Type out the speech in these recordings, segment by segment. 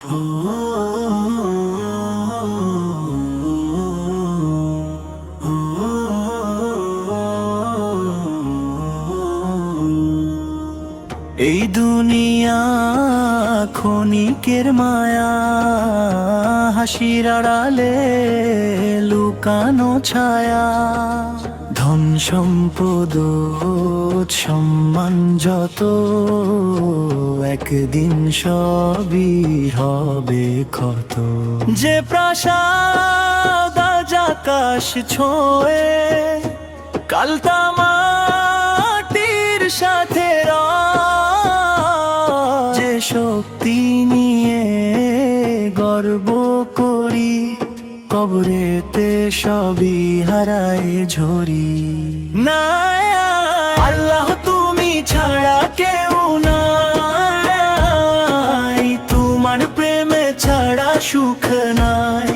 এই দুনিয়া ক্ষণিকের মায়া, হাসির আড়ালে লুকানো ছায়া। ধন সম্পদ সম্মান যত, একদিন সবই হবে ক্ষত। যে প্রাসাদ আজ আকাশ ছোঁয়ে, কাল তা মাটির সাথে যে শক্তি নিয়ে গর্ব করি, কবরেতে সবই হারায় ঝরি। না আল্লাহ তুমি ছাড়া কেউ নাই, তোমার প্রেমে ছাড়া সুখ নাই।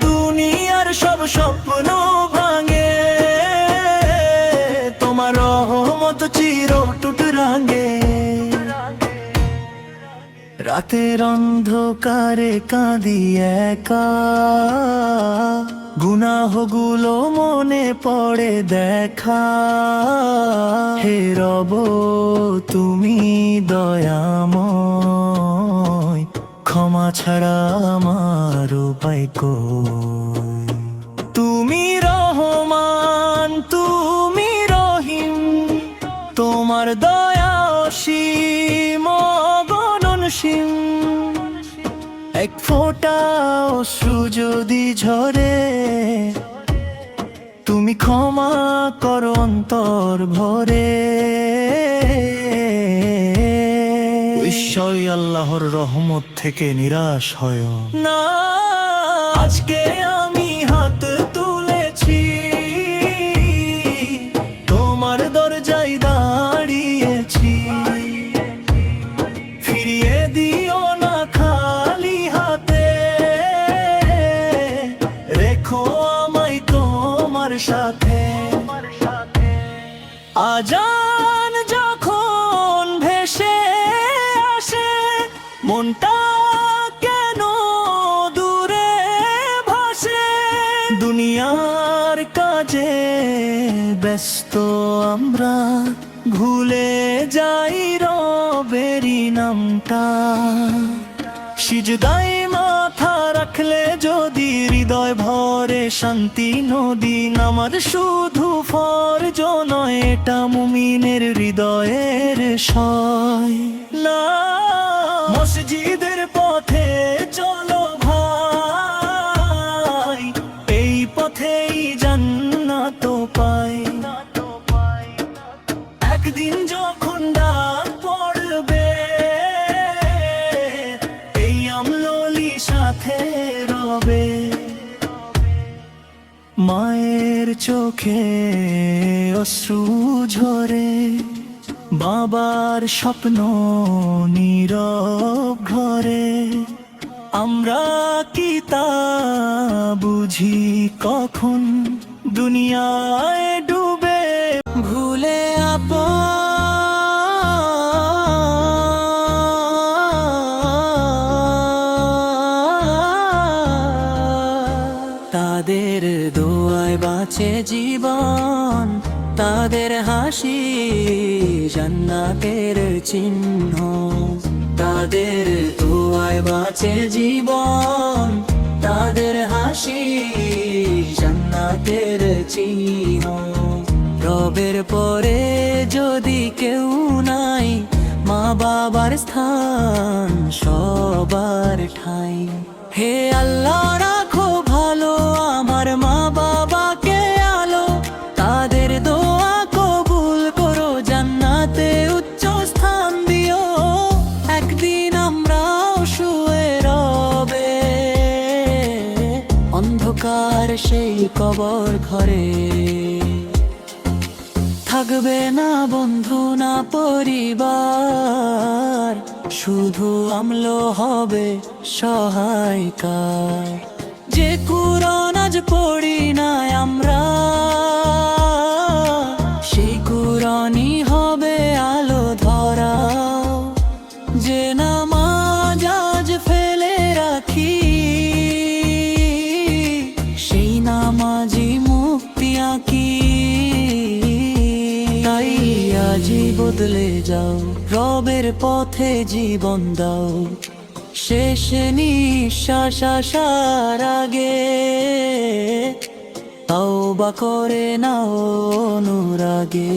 দুনিয়ার সব স্বপ্ন ভাঙে, তোমার রহমত চির টুটরাঙে। রাতের অন্ধকারে কাঁদি একা, গুনাহগুলো মনে পড়ে দেখা। হে রব তুমি দয়াময়, ক্ষমা ছাড়া আমার উপায় কই। তুমি রহমান তুমি রহিম, তোমার দয়া অসীম অগণনসীম। এক ফোঁটা অশ্রু যদি ঝরে, তুমি ক্ষমা করো অন্তর ভরে। নিশ্চয়ই আল্লাহর রহমত থেকে নিরাশ হয় না। আজকে আমি হাত তুলেছি, তোমার দরজায় দাঁড়িয়েছি। ফিরিয়ে দিও না খালি হাতে, রেখো আমায় তোমার সাথে। আজান যখন ভেসে আসে, মনটা কেন দূরে ভাসে। দুনিয়ার কাজে ব্যস্ত আমরা, ভুলে যাই রবেরি নামটা। সিজদায় মাথা রাখলে যদি হৃদয় ভরে শান্তি নদী। আমার শুধু ফরজ নয়, এটা মুমিনের হৃদয়ের সয়। না মসজিদের পথে চলো ভাই, এই পথেই জান্নাত পাই। একদিন যখন ডাক পড়বে, এই আমললি সাথে রবে। মায়ের চোখে অশ্রু ঝরে, বাবার স্বপ্ন নীরব ঘরে। আমরা কি তা বুঝি কখন, দুনিয়ায় ডুবে ভুলে তাদের দোয়ায় বাঁচে জীবন, তাদের হাসি জান্নাতের চিহ্ন। তাদের দোয়ায় বাঁচে জীবন, তাদের হাসি জান্নাতের চিহ্ন। রবের পরে যদি কেউ নাই, মা বাবার স্থান সবার ঠাই। হে আল্লাহ রাখো ভালো আমার মা বাবাকে আলো, তাদের দোয়া কবুল করো, জান্নাতে উচ্চ স্থান দিও। একদিন আমরাও শুয়ে রবে অন্ধকার সেই কবর ঘরে। থাকবে না বন্ধু না পরিবার, শুধু আমলো হবে সহায়কার। যে কুরআন আজ পড়ি না আমরা, সেই কুরআনই হবে আলো ধরা। যে নামাজ হকের পথে জীবন দাও, শেষ নিঃশ্বাস আসার আগে তওবা করে নাও অনুরাগে।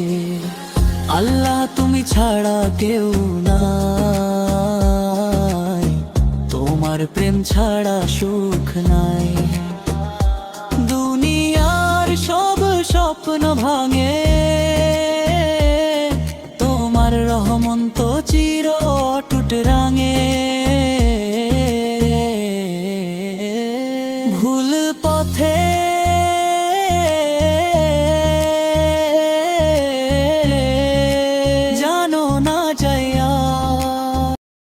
আল্লাহ তুমি ছাড়া কেউ নাই, তোমার প্রেম ছাড়া সুখ নাই।